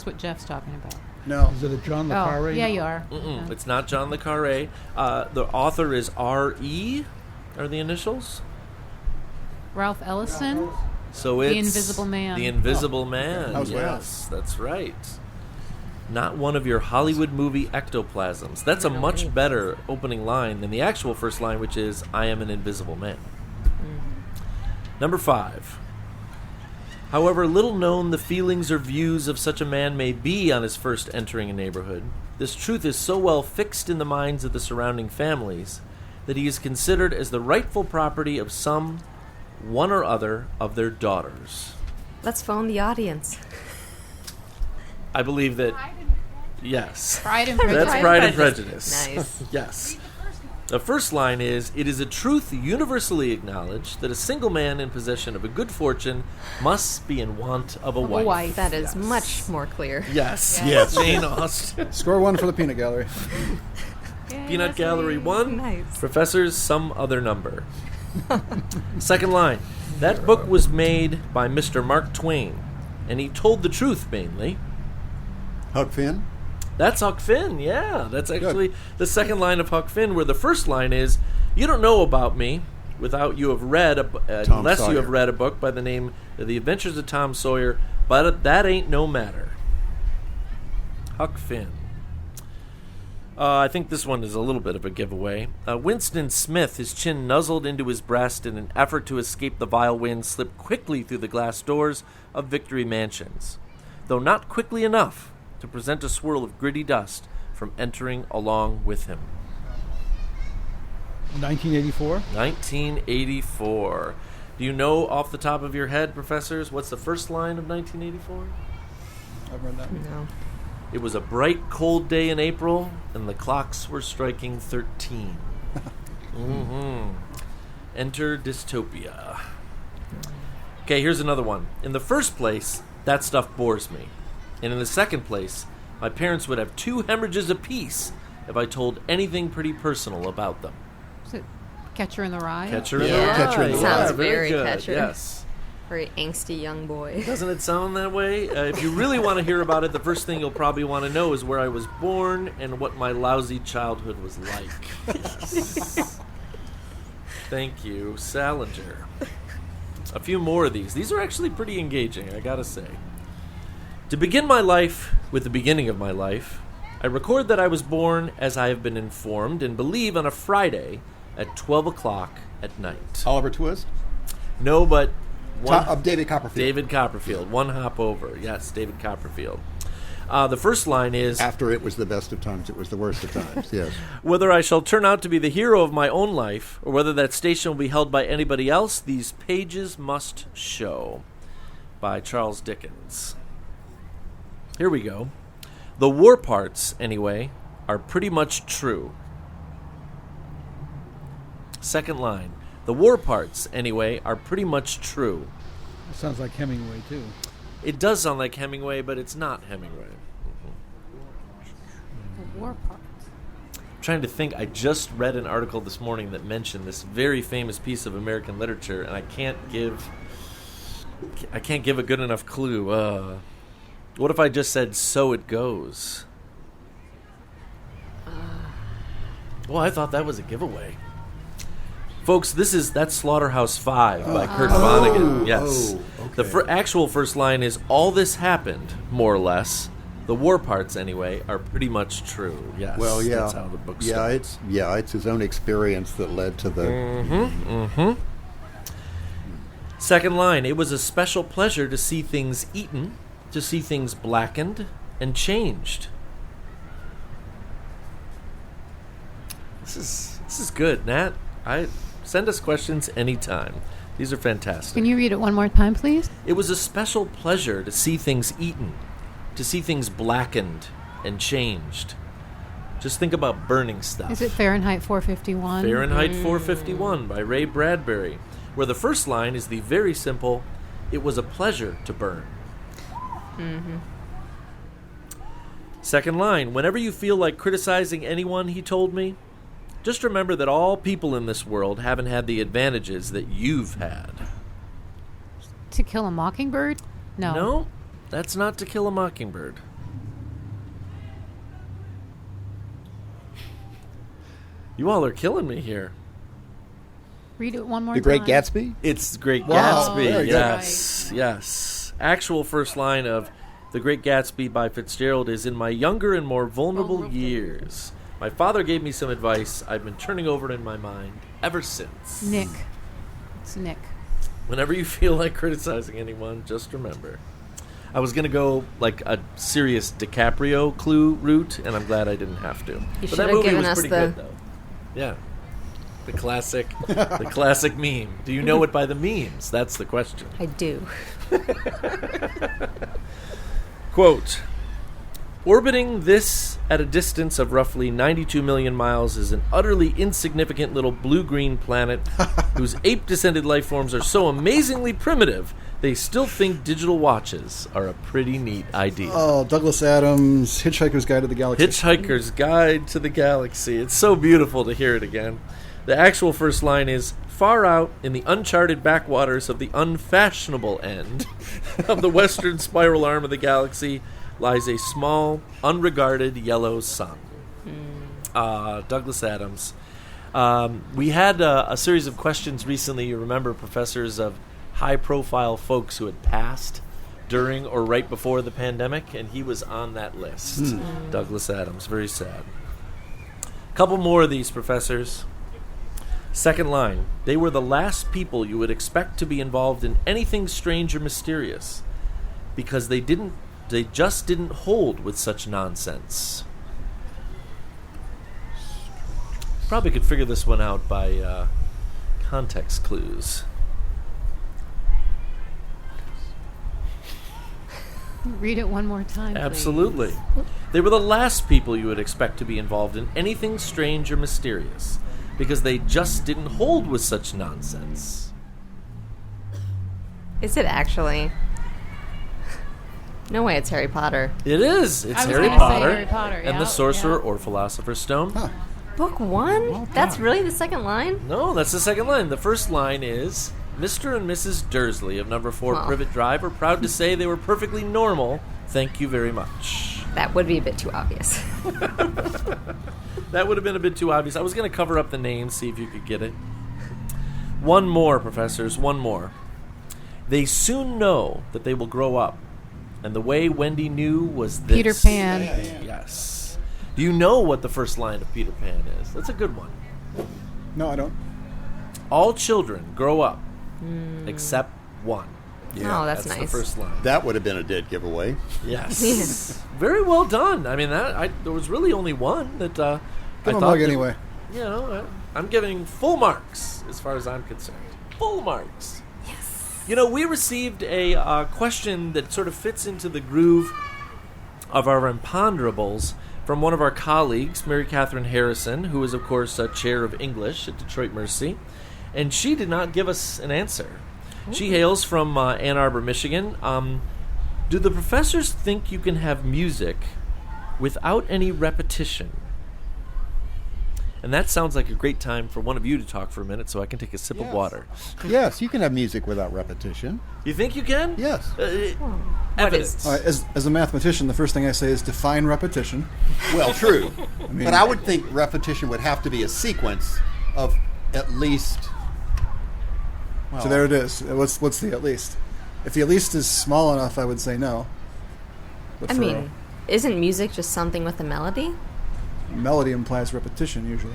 what Jeff's talking about. No. Is it a John le Carre? Oh, yeah, you are. Mm-mm, it's not John le Carre. The author is R.E. Are the initials? Ralph Ellison? So it's Invisible Man. The Invisible Man. I was way Yes, that's right. Not one of your Hollywood movie ectoplasms. That's a much better opening line than the actual first line, which is I am an invisible man. Number 5. However little known the feelings or views of such a man may be on his first entering a neighborhood, this truth is so well fixed in the minds of the surrounding families that he is considered as the rightful property of some one or other of their daughters. Let's phone the audience. I believe that, yes. Pride and Prejudice. That's Pride and Prejudice. Nice. Yes. The first line is, it is a truth universally acknowledged that a single man in possession of a good fortune must be in want of a wife. That is much more clear. Yes. Yes. Jane Austen. Score one for the Peanut Gallery. Peanut Gallery 1. Nice. Professors, some other number. Second line. That book was made by Mr. Mark Twain, and he told the truth mainly. Huck Finn. That's Huck Finn, yeah. That's actually the second line of Huck Finn, where the first line is, you don't know about me without you have read, unless you have Sawyer. read a book by the name of The Adventures of Tom Sawyer, but that ain't no matter. Huck Finn. I think this one is a little bit of a giveaway. Winston Smith, his chin nuzzled into his breast in an effort to escape the vile wind, slipped quickly through the glass doors of Victory Mansions, though not quickly enough to present a swirl of gritty dust from entering along with him. 1984? 1984. Do you know off the top of your head, professors, what's the first line of 1984? I've read that. No. It was a bright, cold day in April, and the clocks were striking 13. Enter dystopia. Okay, here's another one. In the first place, that stuff bores me. And in the second place, my parents would have 2 hemorrhages apiece if I told anything pretty personal about them. Is it Catcher in the Rye? Catcher in the Yeah. Rye. Catcher in the Rye. Sounds very very good. Catcher. Yes. Very angsty young boy. Doesn't it sound that way? If you really want to hear about it, the first thing you'll probably want to know is where I was born and what my lousy childhood was like. Thank you, Salinger. A few more of these. These are actually pretty engaging, I gotta say. To begin my life with the beginning of my life, I record that I was born, as I have been informed, and believe on a Friday at 12 o'clock at night. Oliver Twist? No, but David Copperfield. David Copperfield. One hop over. Yes, David Copperfield. The first line is, After it was the best of times, it was the worst of times. Yes. whether I shall turn out to be the hero of my own life, or whether that station will be held by anybody else, these pages must show. By Charles Dickens. Here we go. The war parts, anyway, are pretty much true. Second line. The war parts, anyway, are pretty much true. It sounds like Hemingway, too. It does sound like Hemingway, but it's not Hemingway. The war parts. I'm trying to think. I just read an article this morning that mentioned this very famous piece of American literature, and I can't give a good enough clue. What if I just said "So It Goes"? Well, I thought that was a giveaway. Folks, that's Slaughterhouse-Five by Kurt Vonnegut. Yes. okay. The actual first line is, all this happened, more or less. The war parts, anyway, are pretty much true. Yes. Well, yeah. That's how the book starts. It's his own experience that led to the... Second line, it was a special pleasure to see things eaten, to see things blackened and changed. This is good, Nat. Send us questions anytime. These are fantastic. Can you read it one more time, please? It was a special pleasure to see things eaten, to see things blackened and changed. Just think about burning stuff. Is it Fahrenheit 451? Fahrenheit 451 by Ray Bradbury, where the first line is the very simple, it was a pleasure to burn. Second line, whenever you feel like criticizing anyone, he told me, just remember that all people in this world haven't had the advantages that you've had. To Kill a Mockingbird? No. No, that's not To Kill a Mockingbird. You all are killing me here. Read it one more The time. Great Gatsby? It's Great Wow, Gatsby. very good. Yes, yes. Actual first line of The Great Gatsby by Fitzgerald is, in my younger and more vulnerable years, my father gave me some advice I've been turning over in my mind ever since. Nick. It's Nick. Whenever you feel like criticizing anyone, just remember. I was going to go like a serious DiCaprio clue route, and I'm glad I didn't have to. You But should that have movie given was us pretty the... good, though. Yeah. The classic meme. Do you know it by the memes? That's the question. I do. Quote, orbiting this at a distance of roughly 92 million miles is an utterly insignificant little blue-green planet whose ape-descended life forms are so amazingly primitive they still think digital watches are a pretty neat idea. Oh, Douglas Adams, Hitchhiker's Guide to the Galaxy. Hitchhiker's Guide to the Galaxy. It's so beautiful to hear it again. The actual first line is, far out in the uncharted backwaters of the unfashionable end of the western spiral arm of the galaxy lies a small, unregarded yellow sun. Douglas Adams. We had a series of questions recently, you remember, professors, of high-profile folks who had passed during or right before the pandemic, and he was on that list. Douglas Adams, very sad. A couple more of these, professors. Second line, they were the last people you would expect to be involved in anything strange or mysterious because they just didn't hold with such nonsense. Probably could figure this one out by context clues. read it one more time, please? Absolutely. They were the last people you would expect to be involved in anything strange or mysterious, because they just didn't hold with such nonsense. Is it actually? No way it's Harry Potter. It is. It's I was Harry gonna say Potter, Harry Potter, and yeah, the Sorcerer yeah. or Philosopher's Stone. Huh. Book 1? That's really the second line? No, that's the second line. The first line is, Mr. and Mrs. Dursley of number 4 Wow. Privet Drive are proud to say they were perfectly normal. Thank you very much. That would be a bit too obvious. That would have been a bit too obvious. I was going to cover up the names, see if you could get it. One more, professors, one more. They soon know that they will grow up. And the way Wendy knew was this. Peter Pan. Yes. Do you know what the first line of Peter Pan is? That's a good one. No, I don't. All children grow up, except one. Oh, that's the nice. first line. That would have been a dead giveaway. Yes. Very well done. I mean, there was really only one that I Give him a thought mug that- anyway. You know, I'm giving full marks as far as I'm concerned. Full marks. Yes. You know, we received a question that sort of fits into the groove of our imponderables from one of our colleagues, Mary Catherine Harrison, who is, of course, chair of English at Detroit Mercy. And she did not give us an answer. She hails from Ann Arbor, Michigan. Do the professors think you can have music without any repetition? And that sounds like a great time for one of you to talk for a minute so I can take a sip of water. Yes, you can have music without repetition. You think you can? Yes. Evidence. All right, as a mathematician, the first thing I say is define repetition. Well, true. mean- But I would think repetition would have to be a sequence of at least... Well, So there it is. What's the at least? If the at least is small enough, I would say no. But I for mean, isn't music just something with a melody? melody implies repetition usually.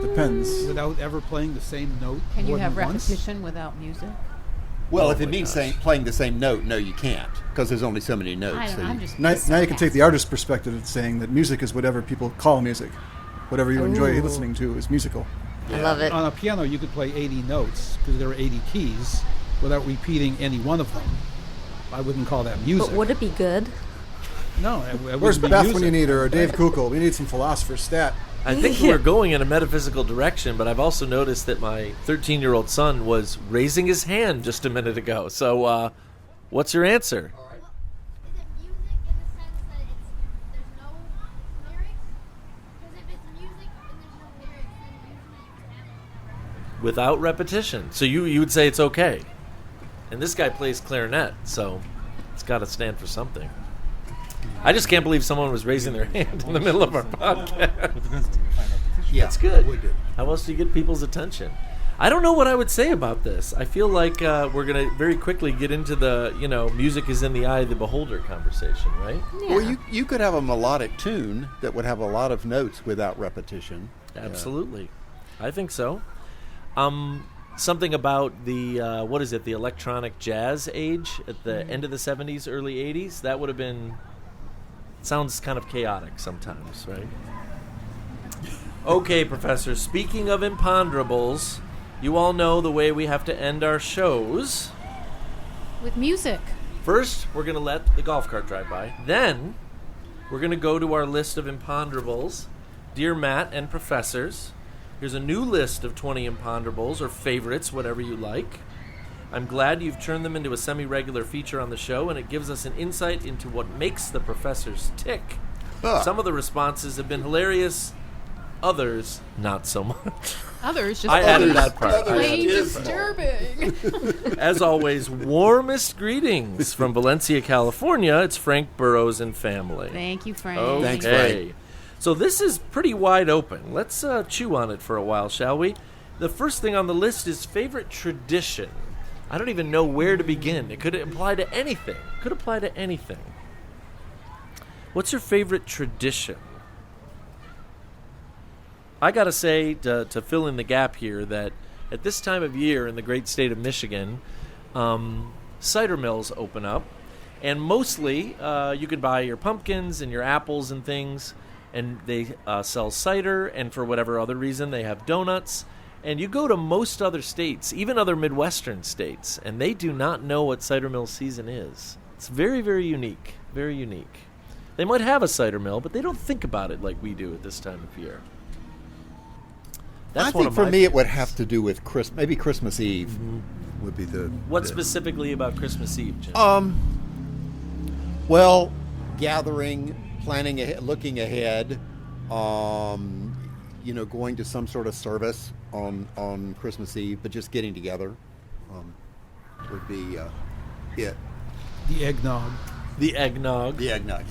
Depends. Without ever playing the same note Can you more have than once? repetition without music? Well, Oh if it my means gosh. playing the same note, no, you can't, because there's only so many notes. I don't so know. I'm you- just Now you can take the artist's perspective of saying that music is whatever people call music. Whatever you enjoy Ooh. listening to is musical. I love it. On a piano, you could play 80 notes because there are 80 keys without repeating any one of them. I wouldn't call that music. But would it be good? No, it Where's wouldn't be Beth music. when you need her, or Dave Kukul? We need some philosopher's stat. I think we're going in a metaphysical direction, but I've also noticed that my 13-year-old son was raising his hand just a minute ago. So, what's your answer? Is it music in the sense that there's no lyrics? Because if it's music and there's no lyrics, then usually you can have it Without repetition. So you would say it's okay. And this guy plays clarinet, so it's got to stand for something. I just can't believe someone was raising their hand in the middle of our podcast. Yeah, That's good. we do. How else do you get people's attention? I don't know what I would say about this. I feel like we're going to very quickly get into the, music is in the eye of the beholder conversation, right? Yeah. Well, you could have a melodic tune that would have a lot of notes without repetition. Absolutely. I think so. Something about the, the electronic jazz age at the end of the 70s, early 80s? That would have been, sounds kind of chaotic sometimes, right? Okay, Professor, speaking of imponderables, you all know the way we have to end our shows. With music. First, we're going to let the golf cart drive by. Then, we're going to go to our list of imponderables. Dear Matt and professors, here's a new list of 20 imponderables, or favorites, whatever you like. I'm glad you've turned them into a semi-regular feature on the show, and it gives us an insight into what makes the professors tick. Some of the responses have been hilarious, others not so much. Others just I added that part. plain disturbing. As always, warmest greetings from Valencia, California. It's Frank Burrows and family. Thank you, Frank. Okay. Thanks, Frank. So this is pretty wide open. Let's chew on it for a while, shall we? The first thing on the list is favorite tradition. I don't even know where to begin. It could apply to anything. Could apply to anything. What's your favorite tradition? I got to say, to fill in the gap here, that at this time of year in the great state of Michigan, cider mills open up. And mostly, you can buy your pumpkins and your apples and things, and they sell cider, and for whatever other reason, they have donuts. And you go to most other states, even other Midwestern states, and they do not know what cider mill season is. It's very, very unique. Very unique. They might have a cider mill, but they don't think about it like we do at this time of year. That's I one think of for my me it would favorites. have to do with maybe Christmas Eve would be the. What the- specifically about Christmas Eve, Jim? Well, gathering, planning, looking ahead, going to some sort of service on Christmas Eve, but just getting together would be it. The eggnog. The eggnog. The eggnog.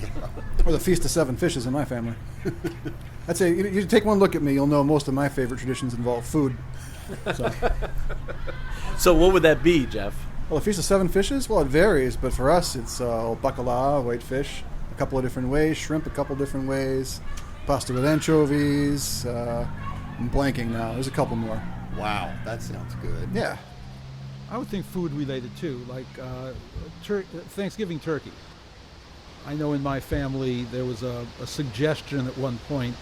Or the Feast of Seven Fishes in my family. I'd say you take one look at me, you'll know most of my favorite traditions involve food. So, So what would that be, Jeff? well, the Feast of Seven Fishes, well, it varies, but for us, it's bacala, white fish, a couple of different ways, shrimp a couple different ways, pasta with anchovies. I'm blanking now. There's a couple more. Wow, that sounds good. Yeah. I would think food related too, like Thanksgiving turkey. I know in my family there was a suggestion at one point,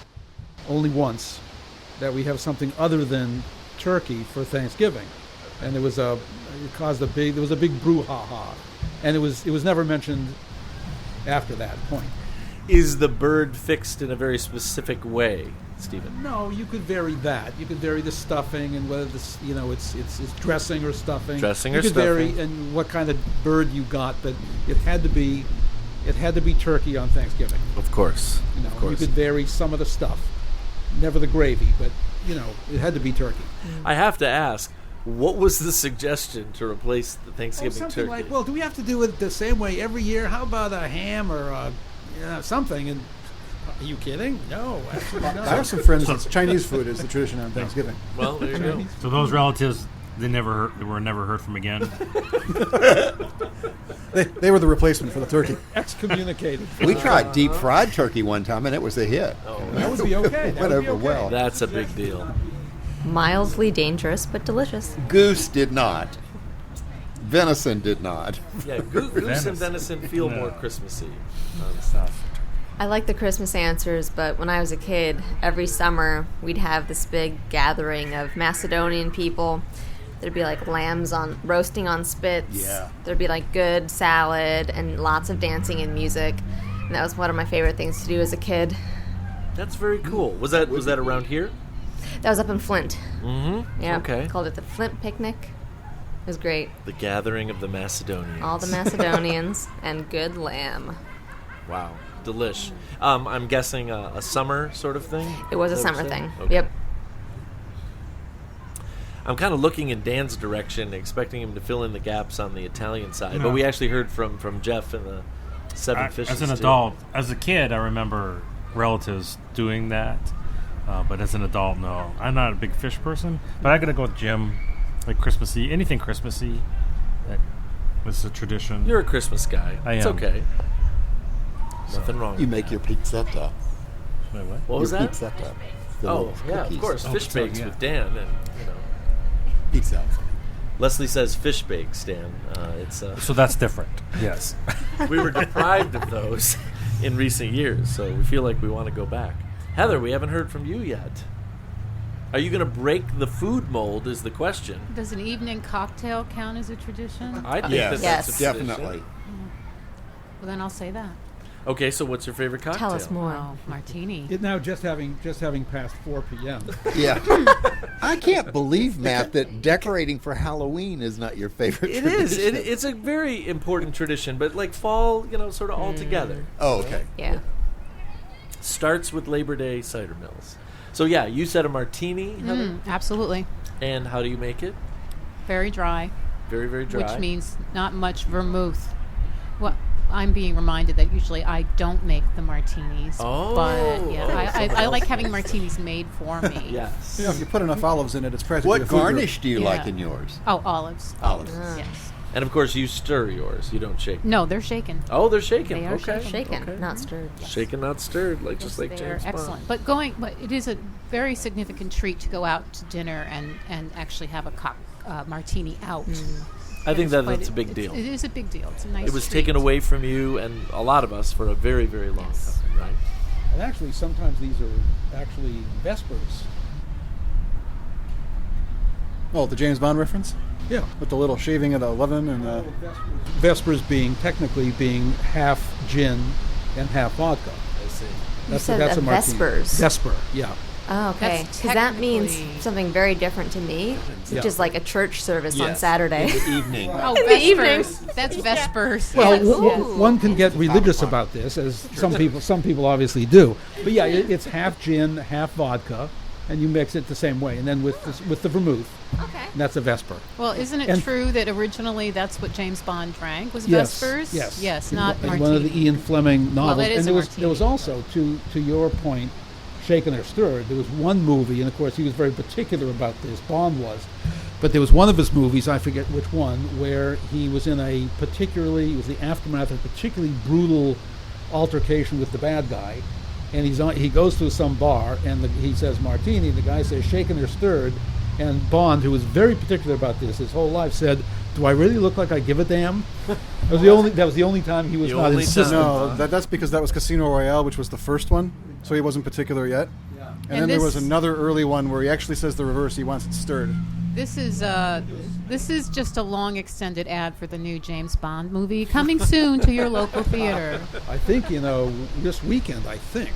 only once, that we have something other than turkey for Thanksgiving, and there was a big brouhaha, and it was never mentioned after that point. Is the bird fixed in a very specific way, Stephen? No, you could vary that. You could vary the stuffing and whether this, it's dressing or stuffing. Dressing you or could vary stuffing. and what kind of bird you got, but it had to be turkey on Thanksgiving. Of course. You know, Of course. you could vary some of the stuff, never the gravy, but it had to be turkey. I have to ask, what was the suggestion to replace the Thanksgiving Something turkey? like, well, do we have to do it the same way every year? How about a ham or something? And are you kidding? No, absolutely I not. have some friends that Chinese food is the tradition on Thanksgiving. Well, there you go. So those relatives, they were never heard from again. They were the replacement for the turkey. Excommunicated. We tried deep fried turkey one time, and it was a hit. That would be okay. That Went would be over okay. well. That's a big deal. Mildly dangerous, but delicious. Goose did not. Venison did not. Yeah, goose and venison feel more Christmassy. I like the Christmas answers, but when I was a kid, every summer we'd have this big gathering of Macedonian people. There'd be like lambs roasting on spits. Yeah. There'd be like good salad and lots of dancing and music. And that was one of my favorite things to do as a kid. That's very cool. Was that around here? That was up in Flint. Mm-hmm. Yeah. Okay. Called it the Flint Picnic. It was great. The gathering of the Macedonians. All the Macedonians and good lamb. Wow. Delish. I'm guessing a summer sort of thing? It was a Is that what summer you're thing. saying? Okay. Yep. I'm kind of looking in Dan's direction, expecting him to fill in the gaps on the Italian side. No. But we actually heard from Jeff and the Seven Fishes. As an too. adult, as a kid, I remember relatives doing that. But as an adult, no. I'm not a big fish person, but I gotta go with Jim. Like Christmassy, anything Christmassy. That was a tradition. You're a Christmas guy. I It's am. okay. Nothing wrong. You with make that. your pizzetta. Wait, what? What was your that? Pizzetta. The Oh, little yeah, of cookies. course. Fish so, bakes yeah. with Dan, and Pizza. Leslie says fish bakes, Dan. It's So that's different. Yes. we were deprived of those in recent years, so we feel like we want to go back. Heather, we haven't heard from you yet. Are you going to break the food mold? Is the question. Does an evening cocktail count as a tradition? I think Yes, that's a tradition. definitely. Well, then I'll say that. Okay, so what's your favorite cocktail? Tell us more. Oh, martini. It now just having passed 4 p.m. Yeah. I can't believe, Matt, that decorating for Halloween is not your favorite It tradition. is. It's a very important tradition, but like fall, sort of all together. Oh, okay. Yeah. Starts with Labor Day cider mills. So yeah, you said a martini, Heather. Absolutely. And how do you make it? Very dry, Very, very dry. which means not much vermouth. Well, I'm being reminded that usually I don't make the martinis. Oh. But yeah, I like having martinis made for me. Yes. You know, if you put enough olives in it, it's practically What a food group. garnish do you Yeah. like in yours? Oh, olives. Olives. Yes. And of course, you stir yours. You don't shake. No, they're shaken. Oh, they're shaken. They are okay. Shaken, Okay. not stirred. Shaken, not stirred, just Yes, like they James are Bond. excellent. But it is a very significant treat to go out to dinner and actually have a martini out. I think It's that's a big deal. It is a big deal. It's a nice It was treat. taken away from you and a lot of us for a very, very long Yes. time, right? And actually, sometimes these are actually Vespers. Oh, the James Bond reference? Yeah. With the little shaving at 11 and Vespers technically being half gin and half vodka. I see. You said that's a a martini. Vesper. Vesper, yeah. Oh, okay. That's Because that means technically- something very different to me, which Yeah. is like a church service on Yes, Saturday. in the evening. Oh, In the evening. Vespers. That's Vespers. Well, Yes. one can get religious about this, as some people obviously do. But yeah, it's half gin, half vodka, and you mix it the same way. And then with the vermouth, Okay. and that's a Vesper. Well, isn't it And- true that originally that's what James Bond drank was Yes, Vespers? yes. Yes, In not in martini. one of the Ian Fleming novels. that is and a there was also, to your point, Shaken or Stirred, there was one movie, and of course he was very particular about this, Bond was, but there was one of his movies, I forget which one, where he was in it was the aftermath of a particularly brutal altercation with the bad guy, and he goes to some bar, and he says martini, and the guy says shaken or stirred, and Bond, who was very particular about this his whole life, said, "Do I really look like I give a damn?" That was the only time he was The not only insistent. no, that's because that was Casino Royale, which was the first one, so he wasn't particular yet. Yeah. And then there was this- another early one where he actually says the reverse. He wants it stirred. This is just a long extended ad for the new James Bond movie coming soon to your local theater. I think this weekend. I think,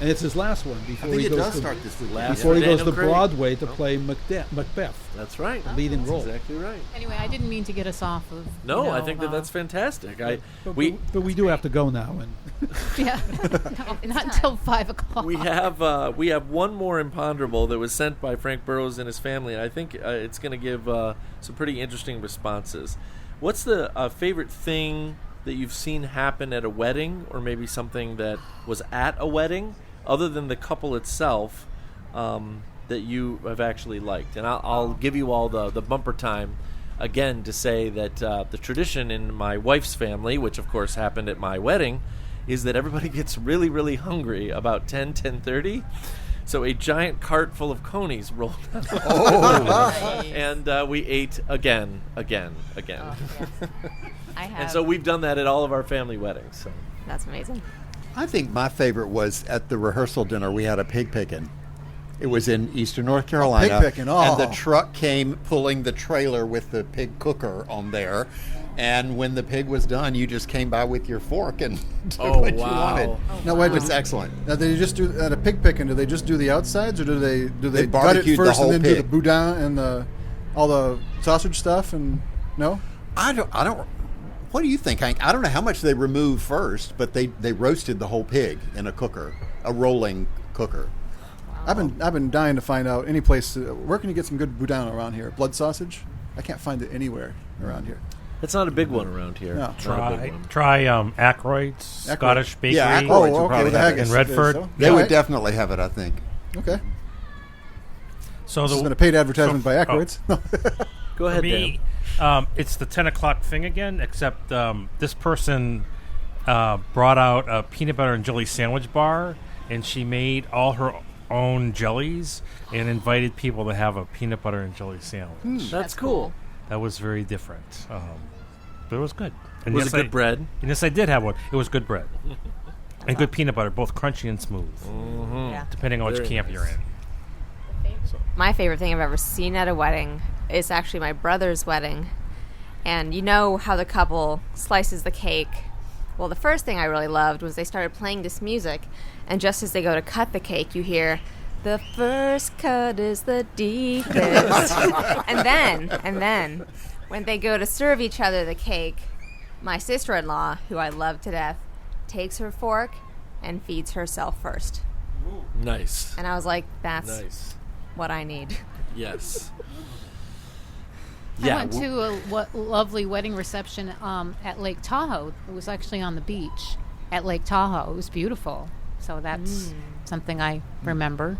and it's his last one I before think he it goes does to start this week. Last before he goes Daniel to Craig. Broadway to play Macbeth, That's right. leading That's role. exactly right. Anyway, I didn't mean to get us off of. No, you I know, think that's fantastic. But we we do have to go now, and yeah, no, not until 5:00. we have one more imponderable that was sent by Frank Burrows and his family, and I think it's going to give some pretty interesting responses. What's the favorite thing that you've seen happen at a wedding, or maybe something that was at a wedding, other than the couple itself, that you have actually liked? And I'll give you all the bumper time again to say that the tradition in my wife's family, which of course happened at my wedding, is that everybody gets really, really hungry about 10:30. So a giant cart full of conies rolled out. And we ate again. Oh, yes. I have. And so we've done that at all of our family weddings. So. That's amazing. I think my favorite was at the rehearsal dinner. We had a pig picking. It was in eastern North Carolina. Pig picking, oh. And the truck came pulling the trailer with the pig cooker on there. And when the pig was done, you just came by with your fork and took Oh, what wow. you wanted. Now, wait, It's excellent. Now, they just do at a pig picking. Do they just do the outsides, or do they They gut it barbecued the first whole and then do the pig. boudin and all the sausage stuff? And no, I don't. What do you think, Hank? I don't know how much they removed first, but they roasted the whole pig in a cooker, a rolling cooker. I've been dying to find out any place. Where can you get some good boudin around here? Blood sausage? I can't find it anywhere around here. It's not a big one around here. No. Not a big one. Try Ackroyd's Scottish Bakery Yeah, Oh, Ackroyd's will okay, probably with the have it. haggis. in Redford. So? They Yeah, would right. definitely have it, I think. Okay. So This has the been a paid advertisement by oh. Ackroyd's. Go For ahead, Dan. me, it's the 10 o'clock thing again, except this person brought out a peanut butter and jelly sandwich bar, and she made all her own jellies and invited people to have a peanut butter and jelly sandwich. That's cool. That was very different. But it was good. And Was yes, it good bread? And yes, I did have one. It was good bread. And good peanut butter, both crunchy and smooth, Yeah. depending on which Very camp nice. you're in. My favorite thing I've ever seen at a wedding is actually my brother's wedding. And you know how the couple slices the cake. Well, the first thing I really loved was they started playing this music, and just as they go to cut the cake, you hear, "The first cut is the deepest." and then, when they go to serve each other the cake, my sister-in-law, who I love to death, takes her fork and feeds herself first. Nice. And I was like, that's Nice. what I need. Yes. I went to a lovely wedding reception at Lake Tahoe. It was actually on the beach at Lake Tahoe. It was beautiful. So that's something I remember.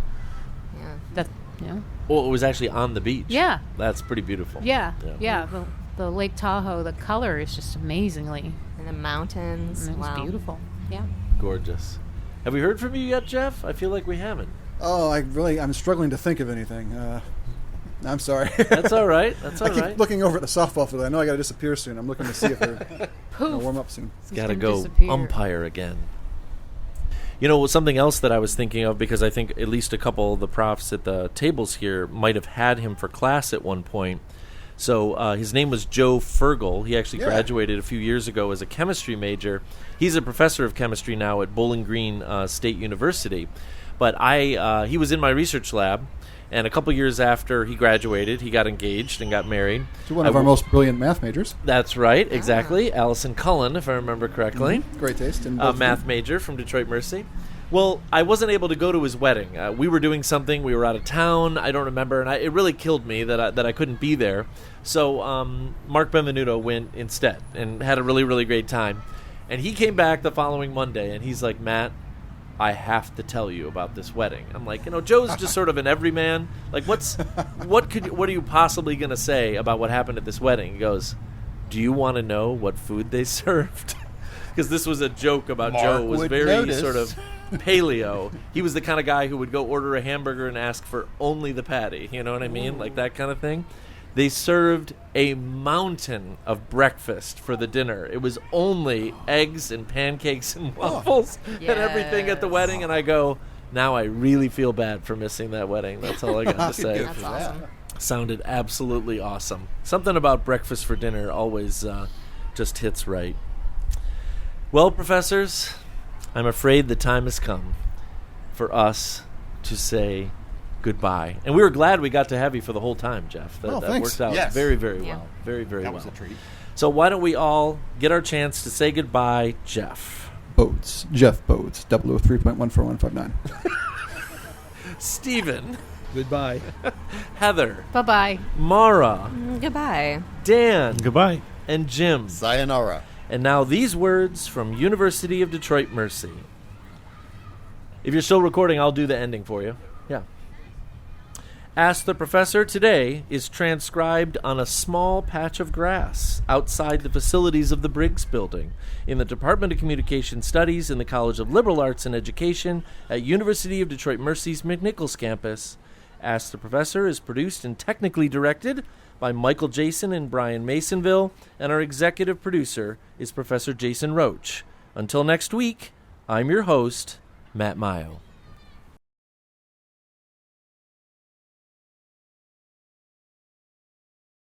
Yeah. That you know. Well, it was actually on the beach. Yeah. That's pretty beautiful. Yeah. The Lake Tahoe, the color is just amazingly. And the mountains. It was Wow. beautiful. Yeah. Gorgeous. Have we heard from you yet, Jeff? I feel like we haven't. Oh, I'm struggling to think of anything. I'm sorry. That's all right. That's all I keep right. looking over at the softball field. I know I got to disappear soon. I'm looking to see if they're going to warm up soon. Got to gonna go disappear. umpire again. You know, something else that I was thinking of, because I think at least a couple of the profs at the tables here might have had him for class at one point. So his name was Joe Fergal. He actually graduated a few years ago as a chemistry major. He's a professor of chemistry now at Bowling Green State University. But he was in my research lab, and a couple years after he graduated, he got engaged and got married. To one of our most brilliant math majors. That's right, exactly. Allison Cullen, if I remember correctly. Mm-hmm. Great taste. In math major from Detroit Mercy. Well, I wasn't able to go to his wedding. We were doing something. We were out of town. I don't remember, and it really killed me that I couldn't be there. So Mark Benvenuto went instead and had a really, really great time. And he came back the following Monday, and he's like, Matt, I have to tell you about this wedding. I'm like, Joe's just sort of an everyman. Like, what are you possibly going to say about what happened at this wedding? He goes, do you want to know what food they served? Because this was a joke about Mark Joe was would very notice. sort of paleo. He was the kind of guy who would go order a hamburger and ask for only the patty. You know what I mean? Like that kind of thing. They served a mountain of breakfast for the dinner. It was only eggs and pancakes and waffles and everything at the wedding. And I go, now I really feel bad for missing that wedding. That's all I got to say. That's awesome. Sounded absolutely awesome. Something about breakfast for dinner always just hits right. Well, professors, I'm afraid the time has come for us to say goodbye. And we were glad we got to have you for the whole time, Jeff. That thanks. worked out Yes. very, very Yeah. well. Very, very That well. was a treat. So why don't we all get our chance to say goodbye, Jeff? Bodes. Jeff Bodes. 003.14159. Stephen, Goodbye. Heather, Bye-bye. Mara, Goodbye. Dan, Goodbye. and Jim. Sayonara. And now these words from University of Detroit Mercy. If you're still recording, I'll do the ending for you. Yeah. Ask the Professor today is transcribed on a small patch of grass outside the facilities of the Briggs Building in the Department of Communication Studies in the College of Liberal Arts and Education at University of Detroit Mercy's McNichols campus. Ask the Professor is produced and technically directed by Michael Jason and Brian Masonville, and our executive producer is Professor Jason Roach. Until next week, I'm your host, Matt Maio.